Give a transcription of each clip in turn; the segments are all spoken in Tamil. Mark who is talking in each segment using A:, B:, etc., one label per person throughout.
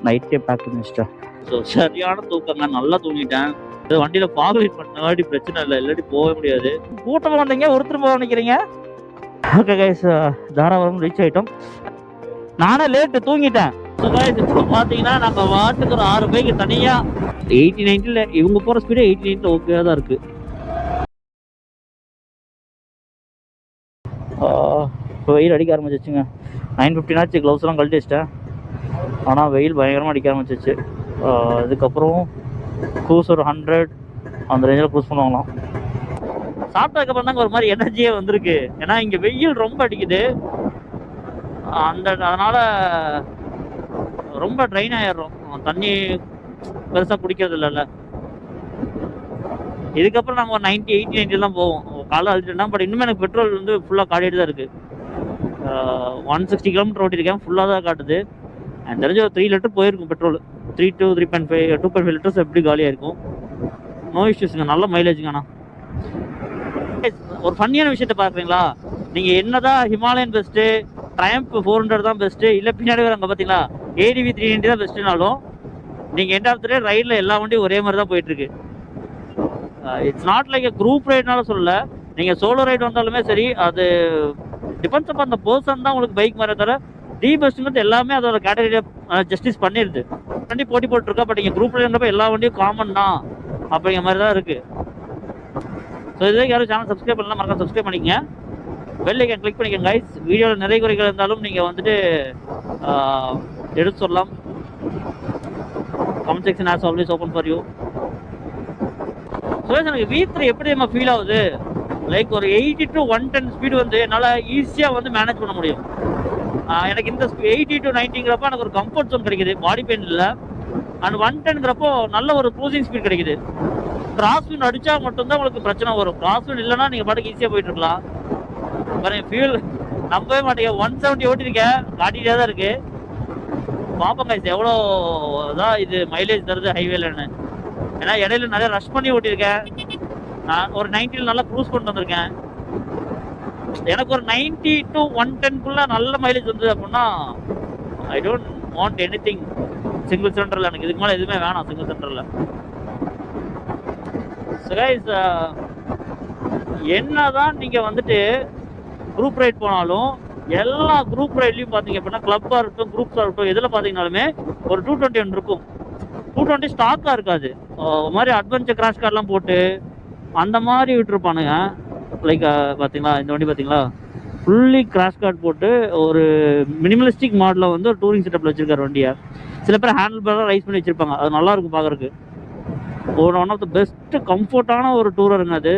A: நைட்டே பேக் பண்ணி வச்சிட்டேன். ஸோ சரியான தூக்கங்க, நல்லா தூங்கிட்டேன். வண்டியில ஃபாக் லைட் பண்ணாடி பிரச்சனை இல்லை, இல்லாட்டி போக முடியாது. கூட்டமாக வந்தீங்க, ஒருத்தர் போக நினைக்கிறீங்க. ஓகே கைஸ், தாராபுரம் ரீச் ஆகிட்டோம். நானே லேட்டு தூங்கிட்டேன். ஸோ கைஸ் இப்போ பார்த்தீங்கன்னா நம்ம வாட்டுக்கு ஒரு 6 பைக்கு தனியாக 80-90 இவங்க போகிற ஸ்பீடு 80-90 ஓகே தான் இருக்குது. இப்போ வெயில் அடிக்க ஆரம்பிச்சிச்சுங்க. 9:15 ஆச்சு, க்ளவுஸ்லாம் கழட்டி வச்சிட்டேன். ஆனால் வெயில் பயங்கரமாக அடிக்க ஆரம்பிச்சிச்சு. இதுக்கப்புறம் க்ரூஸ் ஒரு 100 அந்த ரேஞ்சில் க்ரூஸ் பண்ணுவாங்களாம். சாப்பிட்டதுக்கப்புறம் தாங்க ஒரு மாதிரி எனர்ஜியே வந்திருக்கு. ஏன்னா இங்கே வெயில் ரொம்ப அடிக்குது, அதனால் ரொம்ப ட்ரைன் ஆகிடுறோம். தண்ணி பெருசாக குடிக்கிறது இல்லைல்ல. இதுக்கப்புறம் நாங்கள் ஒரு 90-80-90 தான் போவோம். காலை அழிச்சிட்டோம்னா. பட் இன்னுமே எனக்கு பெட்ரோல் வந்து ஃபுல்லாக காட்டிட்டு தான் இருக்குது. 160 கிலோமீட்டர் ஓட்டியிருக்கேன், ஃபுல்லாக தான் காட்டுது. எனக்கு தெரிஞ்ச ஒரு 3 லிட்டர் போயிருக்கும் பெட்ரோல். 3 to 3.5 2.5 லிட்டர்ஸ் எப்படி காலியாக இருக்கும். நோ இஷ்யூஸுங்க, நல்ல மைலேஜுங்கண்ணா. ஒரு ஃபன்னியான விஷயத்தை பார்க்குறீங்களா, நீங்கள் என்னதான் ஹிமாலயன் பெஸ்ட்டு, ட்ரையம்ப் 400 தான் பெஸ்ட்டு, இல்லை பின்னாடி வராங்க பார்த்தீங்களா ADV 390 தான் பெஸ்ட்டுனாலும், நீங்கள் எண்ட் ஆஃப் த டே ரைடில் எல்லா வண்டியும் ஒரே மாதிரி தான் போயிட்டுருக்கு. இட்ஸ் நாட் லைக் குரூப் ரைட்னால சொல்லல, நீங்கள் சோலோ ரைடு வந்தாலுமே சரி, அது டிபெண்ட்ஸ் அப்போ அந்த பர்சன் தான் உங்களுக்கு பைக் மாதிரி தர. டி பெஸ்ட்டுங்கிறது எல்லாமே அதோட கேட்டகரியை ஜஸ்டிஸ் பண்ணிடுது. வண்டி போட்டி போட்டுருக்கா, பட் நீங்கள் குரூப் ரைடுன்றப்ப எல்லா வண்டியும் காமன் தான் அப்படிங்கிற மாதிரி தான் இருக்குது. ஸோ இதுவே யாரும் சேனல் சப்ஸ்கிரைப் பண்ணலாம், மறக்காம சப்ஸ்கிரைப் பண்ணிக்கங்க. பெல் ஐக்கான் கிளிக் பண்ணிக்கங்க கைஸ். வீடியோவில் நிறைய குறைகள் இருந்தாலும் நீங்கள் வந்துட்டு எடுத்து சொல்லலாம். Comment section as always open for you. So எனக்கு V3 எப்படி நம்ம ஃபீல் ஆகுது, லைக் ஒரு 80 to 110 ஸ்பீடு வந்து என்னால் ஈஸியாக வந்து மேனேஜ் பண்ண முடியும். எனக்கு இந்த 80 to 90ங்கிறப்ப எனக்கு ஒரு கம்ஃபர்ட் ஜோன் கிடைக்குது, பாடி பெயின் இல்லை. அண்ட் 110ங்கிறப்போ நல்ல ஒரு க்ரூசிங் ஸ்பீட் கிடைக்குது. கிராஸ் விண்ட் அடித்தா மட்டும்தான் உங்களுக்கு பிரச்சனை வரும். கிராஸ் விண்ட் இல்லைன்னா நீங்கள் பாட்டுக்கு ஈஸியாக போயிட்டு இருக்கலாம். பாருங்க, ஃபியூல் நம்பவே மாட்டேங்க. 170 ஓட்டிருக்கேன், காட்டிகிட்டே தான் இருக்குது. பார்ப்போம் கைஸ் எவ்வளோ தான் இது மைலேஜ் தருது ஹைவேலன்னு. ஏன்னா இடையில நிறைய ரஷ் பண்ணி ஓட்டியிருக்கேன். நான் ஒரு 90 நல்லா க்ரூஸ் பண்ணிட்டு வந்திருக்கேன். எனக்கு ஒரு 90 to 110 நல்ல மைலேஜ் வந்தது அப்படின்னா I don't want any thing single சிலிண்டரில். எனக்கு இதுக்கு மேலே எதுவுமே வேணாம் சிங்கிள் சிலிண்டரில். ஸோ கைஸ், என்னதான் நீங்கள் வந்துட்டு குரூப் ரைட் போனாலும் எல்லா குரூப் ரைட்லையும் பார்த்தீங்க அப்படின்னா கிளப்பாக இருக்கட்டும், குரூப்ஸாக இருக்கட்டும், எதில் பார்த்தீங்கன்னாலுமே ஒரு 220 இருக்கும். 220 ஸ்டாக்காக இருக்காது. மாதிரி அட்வென்ச்சர் கிராஷ் கார்டெலாம் போட்டு அந்த மாதிரி விட்டுருப்பானுங்க. லைக் பார்த்தீங்களா, இந்த வண்டி பார்த்தீங்களா, ஃபுல்லி கிராஷ் கார்டு போட்டு ஒரு மினிமலிஸ்டிக் மாடலில் வந்து ஒரு டூரிங் செட்டப்பில் வச்சுருக்காரு வண்டியை. சில பேர் ஹேண்டில் பேரெலாம் ரைஸ் பண்ணி வச்சுருப்பாங்க, அது நல்லாயிருக்கும் பார்க்குறக்கு. ஒன் ஆஃப் த பெஸ்ட்டு கம்ஃபர்ட்டான ஒரு டூரருங்க அது.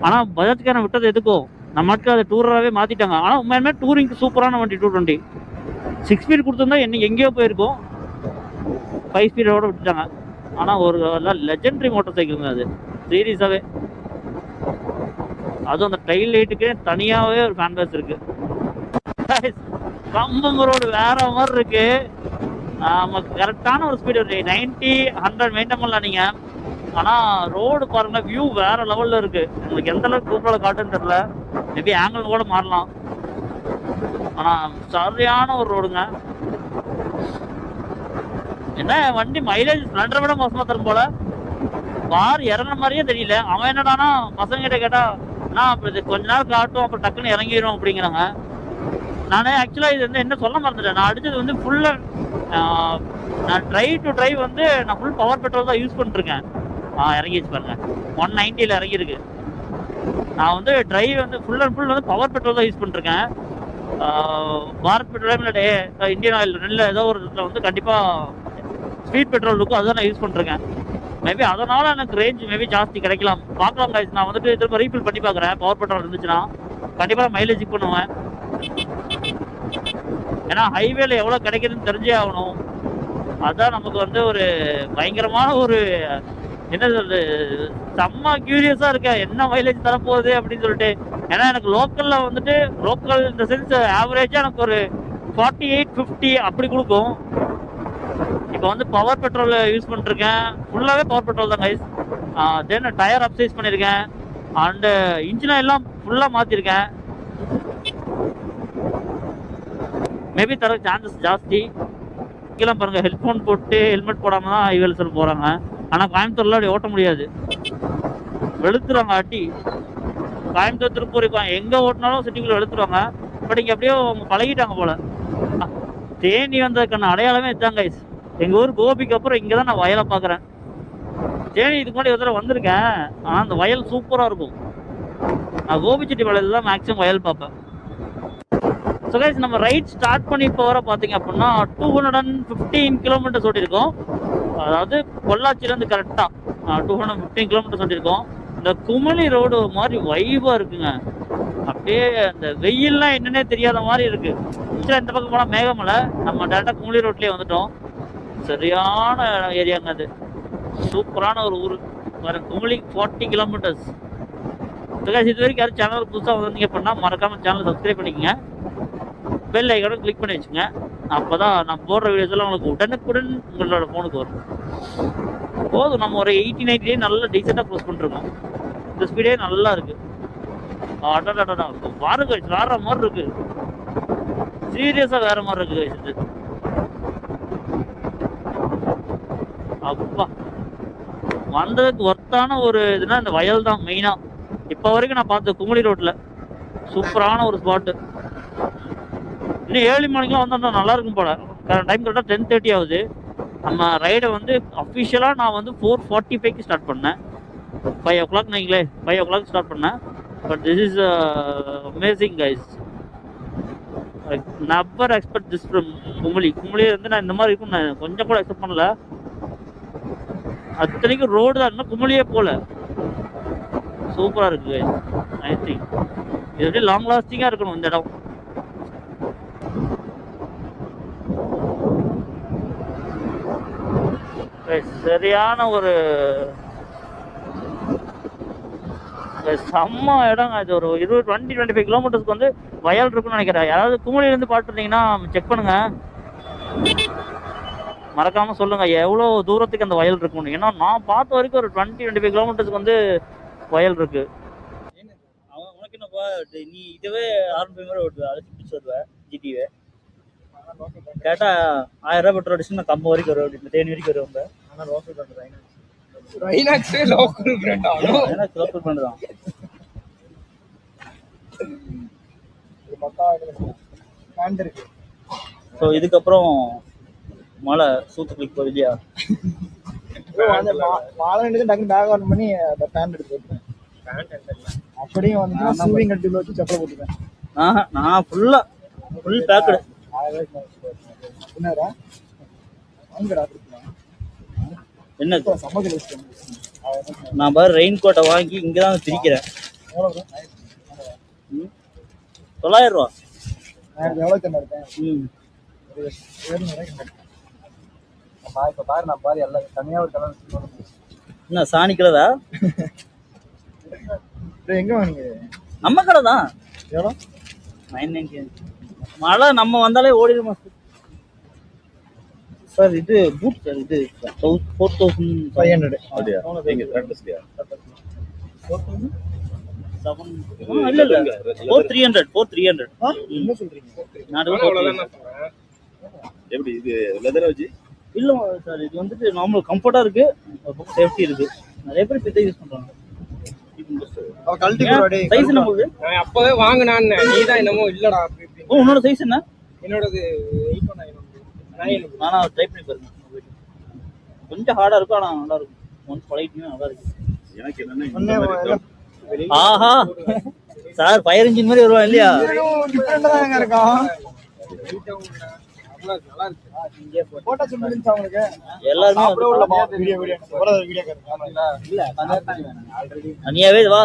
A: ஆனால் பஜாஜ்காரன் விட்டது எதுக்கும் நம்மளுக்கு அதை டூரராகவே மாற்றிட்டாங்க. ஆனால் உண்மையுமே டூரிங்க்கு சூப்பரான வண்டி 220. 6 ஸ்பீட் கொடுத்துருந்தா எங்கேயோ போயிருக்கும், 5 ஸ்பீடோட விட்டுட்டாங்க. ஆனால் ஒரு லெஜெண்டரி மோட்டார் சைக்கிளுங்க அது, சீரியஸாகவே. அதுவும் அந்த டைல் லைட்டுக்கு தனியாகவே ஒரு ஃபேன் பேஸ் இருக்குது. கம்பம் ரோடு வேற மாதிரி இருக்கு. நமக்கு கரெக்டான ஒரு ஸ்பீடு 90-100 மெயின்டைன் பண்ணலாம் நீங்கள். ஆனால் ரோடு பாருங்க, வியூ வேற லெவலில் இருக்குது. உங்களுக்கு எந்த அளவுக்கு கூப்பிட காட்டுன்னு தெரியல, மேபி ஆங்கிள் கூட மாறலாம். ஆனால் சரியான ஒரு ரோடுங்க. என்ன வண்டி மைலேஜ் ஸ்ப்ளெண்டரை விட மோசமாக தரும் போல. பார் இறங்குற மாதிரியே தெரியல. அவன் என்னடானா பசங்க கிட்ட கேட்டா நான் அப்படி கொஞ்ச நேரம் காட்டும், அப்புறம் டக்குன்னு இறங்கிடும் அப்படிங்கிறாங்க. நானே ஆக்சுவலாக இது வந்து என்ன சொல்ல மறந்துட்டேன். நான் அடித்தது வந்து ஃபுல்லாக நான் ட்ரைவ் வந்து நான் ஃபுல் பவர் பெட்ரோல் தான் யூஸ் பண்ணிருக்கேன். இறங்கிச்சு பாருங்க, 190ல் இறங்கியிருக்கு. நான் வந்து டிரைவ் வந்து ஃபுல் அண்ட் ஃபுல் வந்து பவர் பெட்ரோல் தான் யூஸ் பண்ணிருக்கேன். பாரத் பெட்ரோல் இல்லை இந்தியன் ஆயில் ரெண்டில் ஏதோ ஒரு இதில் வந்து கண்டிப்பாக ஸ்பீட் பெட்ரோல் இருக்கும், அதுதான் நான் யூஸ் பண்ணிருக்கேன். மேபி அதனால எனக்கு ரேஞ்ச் மேபி ஜாஸ்தி கிடைக்கலாம், பார்க்கலாம் கைஸ். நான் வந்துட்டு திரும்ப ரீஃபில் பண்ணி பார்க்குறேன். பவர் பெட்ரோல் இருந்துச்சுன்னா கண்டிப்பாக மைலேஜ் பண்ணுவேன். ஏன்னா ஹைவேல எவ்வளோ கிடைக்குதுன்னு தெரிஞ்சே ஆகணும். அதுதான் நமக்கு வந்து ஒரு பயங்கரமான ஒரு என்ன சொல்றது, செம்ம கியூரியஸாக இருக்கேன் என்ன மைலேஜ் தரப்போகுது அப்படின்னு சொல்லிட்டு. ஏன்னா எனக்கு லோக்கலில் வந்துட்டு லோக்கல் இந்த சென்ஸ் ஆவரேஜாக எனக்கு ஒரு 48-50 அப்படி கொடுக்கும். இப்போ வந்து பவர் பெட்ரோல் யூஸ் பண்ணிருக்கேன், ஃபுல்லாகவே பவர் பெட்ரோல் தான் கைஸ். தென் டயர் அப்சைஸ் பண்ணியிருக்கேன், அண்டு இன்ஜின் எல்லாம் ஃபுல்லாக மாற்றிருக்கேன். மேபி தர சான்சஸ் ஜாஸ்தி. இங்கெல்லாம் பாருங்க ஹெட்ஃபோன் போட்டு ஹெல்மெட் போடாம தான் ஹைவேல போறாங்க. ஆனா கோயம்புத்தூர்ல அப்படி ஓட்ட முடியாது, வெளுத்துருவாங்க அடி. கோயம்புத்தூர் திருப்பூர் எங்க ஓட்டினாலும் சிட்டிக்குள்ள வெளுத்துருவாங்க. பட் இங்க அப்படியே அவங்க பழகிட்டாங்க போல. தேனி வந்ததுக்கான அடையாளமே இதுதான் கைஸ். எங்க ஊர் கோபிக்கு அப்புறம் இங்கதான் நான் வயலை பாக்குறேன். தேனி இதுக்கு முன்னாடி ஒரு தடவை வந்திருக்கேன், ஆனா அந்த வயல் சூப்பரா இருக்கும். நான் கோபிச்செட்டி வயல்ல தான் மேக்ஸிமம் வயல் பார்ப்பேன். ஸோ கைஸ் நம்ம ரைட் ஸ்டார்ட் பண்ணி இப்போ வர பார்த்தீங்க அப்படின்னா 215 கிலோமீட்டர்ஸ் ஓட்டியிருக்கோம். அதாவது பொள்ளாச்சியிலேருந்து கரெக்டாக 215 கிலோமீட்டர்ஸ் ஓட்டியிருக்கோம். இந்த குமளி ரோடு ஒரு மாதிரி வைபாக இருக்குங்க. அப்படியே அந்த வெயில்லாம் என்னன்னே தெரியாத மாதிரி இருக்கு. ஆக்சுவலாக இந்த பக்கம் போனால் மேகமலை, நம்ம டேரெக்டாக குமளி ரோட்லேயே வந்துட்டோம். சரியான ஏரியாங்க அது, சூப்பரான ஒரு ஊர். வேறு குமளி 40 கிலோமீட்டர்ஸ். இது வரைக்கும் யாரும் சேனல் புதுசாக வந்தீங்க அப்படின்னா மறக்காம சேனல் சப்ஸ்கிரைப் பண்ணிக்கங்க, பெல் ஐக்கான கிளிக் பண்ணி வச்சுங்க. அப்போ தான் நான் போடுற வீடியோஸ் எல்லாம் உங்களுக்கு உடனுக்குடன் உங்களோட ஃபோனுக்கு வரும். போதும், நம்ம ஒரு 80-90 நல்லா டீசெண்டாக க்ளோஸ் பண்ணிருக்கோம். இந்த ஸ்பீடே நல்லா இருக்கு. அடடா பாருங்க, வேற மாதிரி இருக்கு, சீரியஸா வேற மாதிரி இருக்கு இது. அப்பா வந்ததுக்கு ஒர்த்தான ஒரு இதுனா இந்த வயல் தான் மெயினா. இப்போ வரைக்கும் நான் பார்த்த குமளி ரோட்ல சூப்பரான ஒரு ஸ்பாட்டு. இன்னும் ஏர்லி மார்னிங்லாம் வந்தோம்னா நல்லா இருக்கும் போல. டைம் கரெக்டாக 10:30 ஆகுது. நம்ம ரைடை வந்து அஃபிஷியலாக நான் வந்து 4:45க்கு ஸ்டார்ட் பண்ணேன். 5 o'clock நீங்களே 5 o'clock ஸ்டார்ட் பண்ணேன். But this is amazing guys. Never expect this from Kumily. குமளியை வந்து நான் இந்த மாதிரி இருக்கும் நான் கொஞ்சம் கூட எக்ஸ்பெக்ட் பண்ணல. அத்தனைக்கும் ரோடு தான், இன்னும் குமளியே போல. சூப்பராக இருக்கு கைஸ். ஐ திங்க் இது எப்படி லாங் லாஸ்டிங்காக இருக்கணும் இந்த இடம். சரியான ஒரு செம்ம இடங்க இது. ஒரு 20-25 கிலோமீட்டர்ஸ்க்கு வந்து வயல் இருக்குன்னு நினைக்கிறேன். யாராவது குமளியிலேருந்து பார்த்துருந்தீங்கன்னா செக் பண்ணுங்க, மறக்காம சொல்லுங்க எவ்வளோ தூரத்துக்கு அந்த வயல் இருக்குன்னு. ஏன்னா நான் பார்த்த வரைக்கும் ஒரு 20-25 கிலோமீட்டர்ஸ்க்கு வந்து வயல் இருக்கு. உனக்கு என்னப்பா நீ இதுவே ஆரம்பி மாதிரி ஓட்டுவேன், அதை பிடிச்சி வருவேன் ஜிடிவே கேட்டா 1000 ரூபாய் பெட்ரோல் அடிச்சு நான் கம்ப வரைக்கும் வருவேன், இந்த தேனி வரைக்கும் வருவாங்க. ஆனால் லோக்கல் பண்ணுறேன், லோக்கல் பிராண்ட் தான். ஸோ இதுக்கப்புறம் மழை சூத்துக்குளிக்கு போகுது இல்லையா,
B: டக்குனு பேக் ஆன் பண்ணி பேண்ட் எடுத்து போட்டுருவேன். அப்படியே வந்து ஸ்விமிங் கட்டில வச்சு செப்பல் போட்டுருவேன்.
A: நான் ஃபுல் பேக்கடு.
B: என்னடா வாங்கடா
A: என்ன நான் பாரு ரெயின் கோட்டை வாங்கி இங்கதான் பிரிக்கிறேன். 900 ரூபா.
B: எவ்வளோ தண்ணி இருக்கேன். இப்ப பாரு நான் பாரு எல்லாம் தனியா ஒரு கலர்.
A: என்ன சாணி கலரா?
B: எங்க வாங்க
A: நம்ம கடை தான்.
B: எவ்வளோ?
A: 990. மழை நம்ம வந்தாலே ஓடிடுமா சார். இது பூட் சார், இது 4500.
B: அப்படியா?
A: நீங்க கரெக்ட்டா 7 இல்ல 4300. 4300.
B: என்ன சொல்றீங்க?
A: நான்
C: எப்படி இது லெதர் வச்சு?
A: இல்ல சார், இது வந்துட்டு நார்மல் கம்ஃபர்ட்டா இருக்கு, சேஃப்டி இருக்கு. நிறைய பேர் இதை யூஸ் பண்றாங்க. சைஸ் என்ன போகுது?
B: நான் அப்பவே வாங்குனானே, நீதான் என்னமோ இல்லடா.
A: உன்னோட சைஸ் என்ன?
B: என்னோடது 8.9.
A: நானா ட்ரை பண்ணி பாருங்க. கொஞ்சம் ஹார்டா இருக்கும், ஆனா நல்லா இருக்கும். ஒன்ஸ் பழகிட்டீங்கன்னா நல்லா இருக்கு.
C: எனக்கு என்னன்னா
A: ஆஹா சார், ஃபயர் இன்ஜின் மாதிரி வருவா இல்லையா?
B: டிஃபரெண்டா தான் இருக்கும். போட்டோ சொல்லுங்க உங்களுக்கு.
A: எல்லாரும்
B: வீடியோ வீடியோ இல்ல
A: ஆல்ரெடி அனியாவே வா.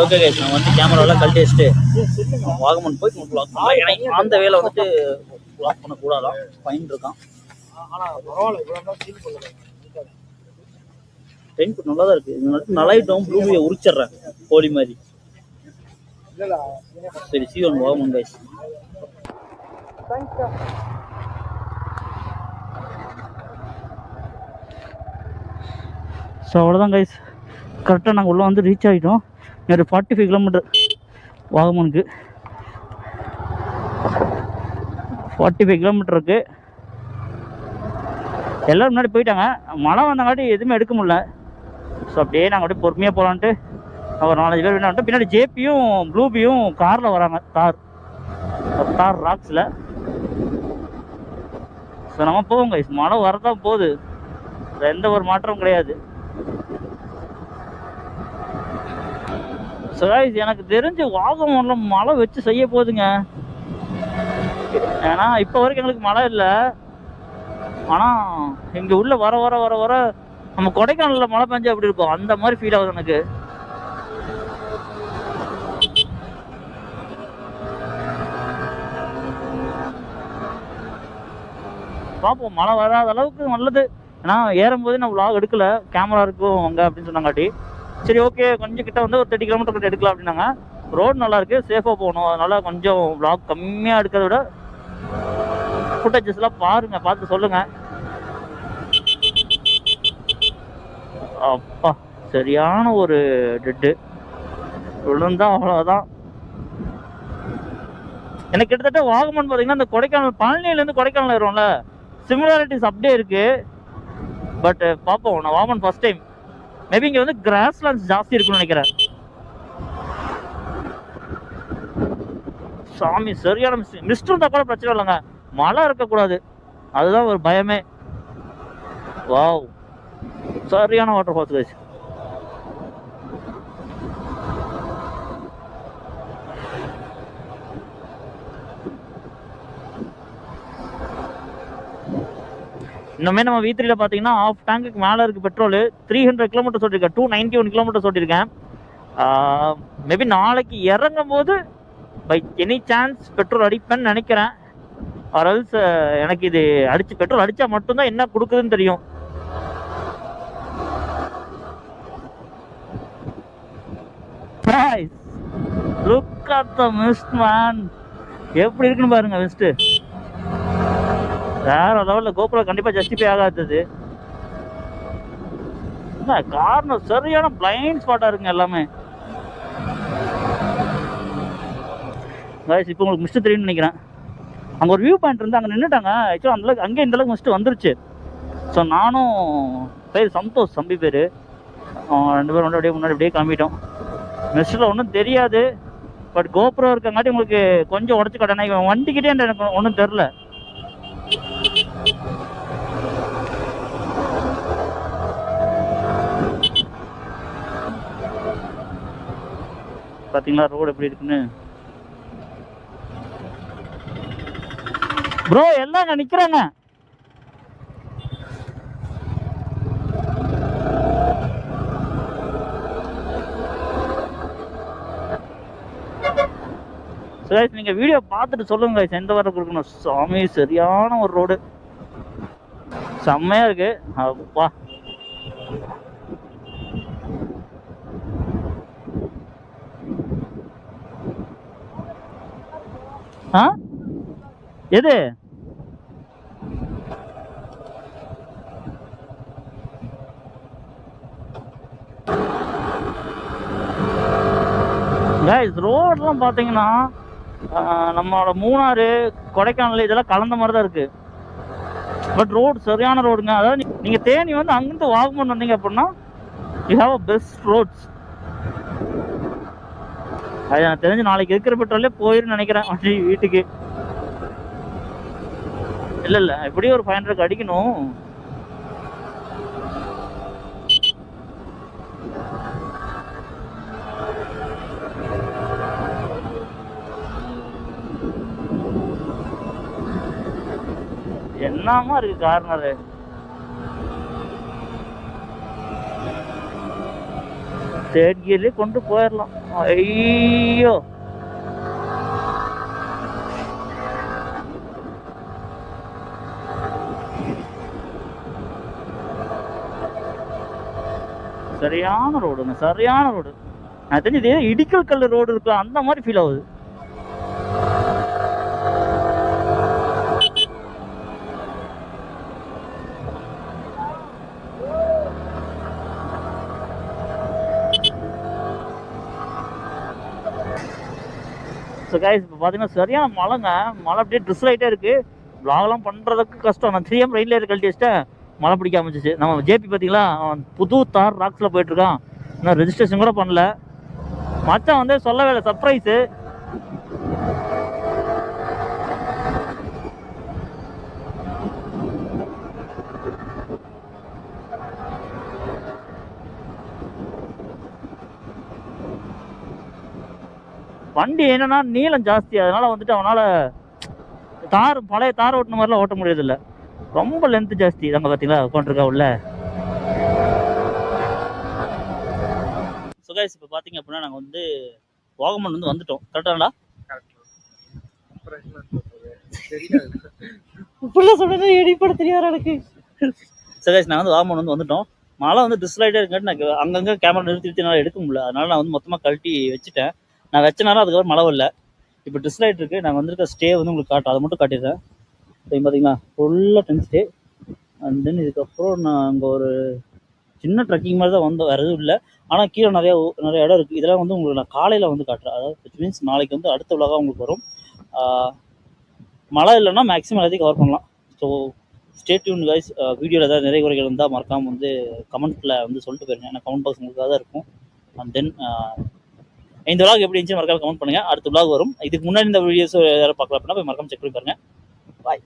A: ஓகே கைஸ், நான் வந்து கேமராலாம் கழட்டி வச்சுட்டு வாகமன் போய் வ்ளாக் பண்ணலாம். அந்த வேலை வந்துட்டு வ்ளாக் பண்ணக்கூடாதான், ஃபைன் இருக்கான். டென்ட் நல்லா தான் இருக்கு. இது நல்லாயிட்டோம், ப்ளூவியை உரிச்சிடுறேன் கோழி மாதிரி. சரி, see you on Vagamon guys. So அவ்வளோதான் கைஸ், கரெக்டாக நாங்கள் உள்ளே வந்து ரீச் ஆகிட்டோம். ஒரு 45 கிலோமீட்டர் வாகமனுக்கு. 45 கிலோமீட்டர் இருக்கு. எல்லோரும் முன்னாடி போயிட்டாங்க. மழை வந்தங்காட்டி எதுவுமே எடுக்க முடியல. ஸோ அப்படியே நாங்கள் அப்படியே பொறுமையாக போகலான்ட்டு ஒரு 4-5 பேர் என்ன பின்னாடி ஜேபியும் ப்ளூபியும் காரில் வராங்க. தார் ராக்ஸில். ஸோ நம்ம போவோங்க. மழை வரதான் போகுது, எந்த ஒரு மாற்றமும் கிடையாது. ஸோ எனக்கு தெரிஞ்சு வாகமன்ல மழை வச்சு செய்ய போகுதுங்க. ஏன்னா இப்போ வரைக்கும் எங்களுக்கு மழை இல்லை. ஆனால் இங்கே உள்ள வர வர வர வர நம்ம கொடைக்கானலில் மழை பெஞ்சா எப்படி இருக்கும் அந்த மாதிரி ஃபீல் ஆகுது எனக்கு. பார்ப்போம், மழை வராத அளவுக்கு நல்லது. ஏன்னா ஏறும்போது நான் vlog எடுக்கல, கேமரா இருக்கும் அங்கே அப்படின்னு சொன்னாங்காட்டி சரி ஓகே கொஞ்சம் கிட்ட வந்து ஒரு 30 கிலோமீட்டர் கிட்ட எடுக்கலாம் அப்படின்னாங்க. ரோடு நல்லா இருக்கு, சேஃபாக போகணும், அதனால கொஞ்சம் vlog கம்மியாக எடுக்கிறத விட ஃபுட்டேஜஸ்லாம் பாருங்க, பார்த்து சொல்லுங்க. அப்பா சரியான ஒரு டெட்டு விழுந்தா அவ்வளோதான். எனக்கு கிட்டத்தட்ட வாகமன் பார்த்தீங்கன்னா இந்த கொடைக்கானல் பழனியிலேருந்து கொடைக்கானல் ஏறும்ல, சிமிலாரிட்டிஸ் அப்படியே இருக்கு. பட் பார்ப்போம், நான் வாகமன் ஃபர்ஸ்ட் டைம். மேபி இங்கே வந்து கிராஸ்லேண்ட்ஸ் ஜாஸ்தி இருக்குன்னு நினைக்கிறேன். சாமி சரியான மிஸ்ட் இருந்தால் கூட பிரச்சனை இல்லைங்க, மழை இருக்கக்கூடாது, அதுதான் ஒரு பயமே. வாவ் சரியான வாட்டர் ஃபால்ஸ் கைஸ். இன்னுமே நம்ம V3ல பார்த்தீங்கன்னா ஆஃப் டேங்குக்கு மேலே இருக்குது பெட்ரோலு. 300 கிலோமீட்டர் சொல்லியிருக்கேன், 291 கிலோமீட்டர் சொல்லியிருக்கேன். மேபி நாளைக்கு இறங்கும் போது பை எனி சான்ஸ் பெட்ரோல் அடிப்பேன்னு நினைக்கிறேன். ஆர்எல்ஸ் எனக்கு இது பெட்ரோல் அடித்தா மட்டும்தான் என்ன கொடுக்குதுன்னு தெரியும். Look at the mist man, எப்படி இருக்குன்னு பாருங்க மிஸ்ட். வேற லெவலில் கோபுரம் கண்டிப்பாக ஜஸ்டிஃபை ஆகாதது. காரணம் சரியான பிளைண்ட் ஸ்பாட்டாக இருக்குங்க எல்லாமே. இப்போ உங்களுக்கு மிஸ்ட் தெரியும்னு நினைக்கிறேன். அங்கே ஒரு வியூ பாயிண்ட் இருந்து அங்கே நின்றுட்டாங்க. ஆக்சுவலாக அந்தளவுக்கு அங்கே இந்தளவுக்கு மிஸ்ட் வந்துருச்சு. ஸோ நானும் பேர் சந்தோஷ், தம்பி பேர், 2 பேரும் அப்படியே முன்னாடி அப்படியே கிளம்பிட்டோம். மிஸ்டில் ஒன்றும் தெரியாது, பட் கோபுரம் இருக்கங்காட்டி உங்களுக்கு கொஞ்சம் உடச்சி காட்டேன். இவன் வண்டிக்கிட்டே எனக்கு ஒன்றும் தெரில. பார்த்தீங்களா ரோடு எப்படி இருக்குன்னு. ப்ரோ எல்லாம் அங்கே நிற்கிறாங்க. சரி நீங்கள் வீடியோ பார்த்துட்டு சொல்லுங்க எந்த வர கொடுக்கணும். சாமி சரியான ஒரு ரோடு, செம்மையாக இருக்கு. அப்பா ஆ எது ரோடெலாம் பார்த்தீங்கன்னா நம்மளோட மூணாறு கொடைக்கானல் இதெல்லாம் கலந்த மாதிரி தான் இருக்கு. பட் ரோடு சரியான ரோடுங்க. அதாவது நீங்கள் தேனி வந்து அங்கிருந்து வாகமன் வந்தீங்க அப்படின்னா you have a best roads. அது எனக்கு தெரிஞ்சு நாளைக்கு இருக்கிற பெட்ரோலே போயிருன்னு நினைக்கிறேன் வண்டி வீட்டுக்கு. இல்லை எப்படியும் ஒரு 500 அடிக்கணும். என்னமா இருக்கு கார்னரு. தேர்ட் கியர்லயே கொண்டு போயிடலாம். ஐயோ சரியான ரோடுங்க, சரியான ரோடு. நான் தெரிஞ்சது இடிக்கல் கல் ரோடு இருக்கு அந்த மாதிரி ஃபீல் ஆகுது. ஸோ கைஸ் இப்போ பார்த்தீங்கன்னா சரியான மழைங்க. மழை அப்படியே ட்ரெஸ் ஆகிட்டே இருக்குது. வ்ளாக்லாம் பண்ணுறதுக்கு கஷ்டம். நான் தெரியாமல் ரயில்வே கழட்டி வச்சிட்டேன். மழை பிடிக்க ஆரம்பிச்சிச்சு. நம்ம ஜேபி பார்த்தீங்களா, அவன் புது தார் ராக்ஸில் போயிட்டுருக்கான். இன்னும் ரெஜிஸ்ட்ரேஷன் கூட பண்ணல. மச்சான் வந்து சொல்லவே இல்லை, சர்ப்ரைஸு. வண்டி என்னன்னா நீளம் ஜாஸ்தி, அதனால வந்துட்டு அவனால பழைய தார் ஓட்டுன மாதிரிலாம் ஓட்ட முடியாது இல்லை. ரொம்ப லென்த் ஜாஸ்தி. அங்கே பார்த்தீங்களா உட்காந்துருக்கா உள்ள. சுகாய்ஸ் இப்போ பார்த்தீங்க அப்படின்னா நாங்கள் வந்து வாகமன் வந்து வந்துட்டோம். கரெக்டாங்களா? இப்படிலாம் சொன்னா எடிப்பட தெரியாது எனக்கு. சுகாய்ஸ் நான் வந்து வாகமன் வந்து வந்துட்டோம். மழை வந்து டிஸ்லைட்டாக இருக்காட்டு நான் அங்கங்கே கேமரா நிறுத்தி என்னால் எடுக்க முடியல. அதனால நான் வந்து மொத்தமாக கழட்டி வச்சுட்டேன். நான் வச்ச நேரம் அதுக்கப்புறம் மழை இல்லை. இப்போ டிஸ்லைட் இருக்குது. நாங்கள் வந்திருக்க ஸ்டே வந்து உங்களுக்கு காட்டும், அதை மட்டும் காட்டிடுறேன். இப்போ பார்த்தீங்கன்னா ஃபுல்லாக 10 ஸ்டே. அண்ட் தென் இதுக்கப்புறம் நான் அங்கே ஒரு சின்ன ட்ரெக்கிங் மாதிரி தான் வந்தோம், வேறு எதுவும் இல்லை. ஆனால் கீழே நிறைய இடம் இருக்குது. இதெல்லாம் வந்து உங்களுக்கு நான் காலையில் வந்து காட்டுறேன். அதாவது விச் மீன்ஸ் நாளைக்கு வந்து அடுத்த விலாகாக உங்களுக்கு வரும். மழை இல்லைன்னா மேக்ஸிமம் எல்லாத்தையும் கவர் பண்ணலாம். So stay tune guys. வீடியோவில் ஏதாவது நிறைய குறைகள் இருந்தால் மறக்காமல் வந்து கமெண்ட்டில் வந்து சொல்லிட்டு போயிருங்க. ஏன்னா கமெண்ட் பாக்ஸ் உங்களுக்காக தான் இருக்கும். அண்ட் தென் இந்த விலாக் எப்படி இருந்துச்சு மறக்காம கமெண்ட் பண்ணுங்கள். அடுத்த விலாக் வரும். இதுக்கு முன்னாடி இந்த வீடியோஸ் யாரும் பார்க்கலாம் அப்படின்னா போய் மறக்காம செக் பண்ணி பாருங்கள். பாய்.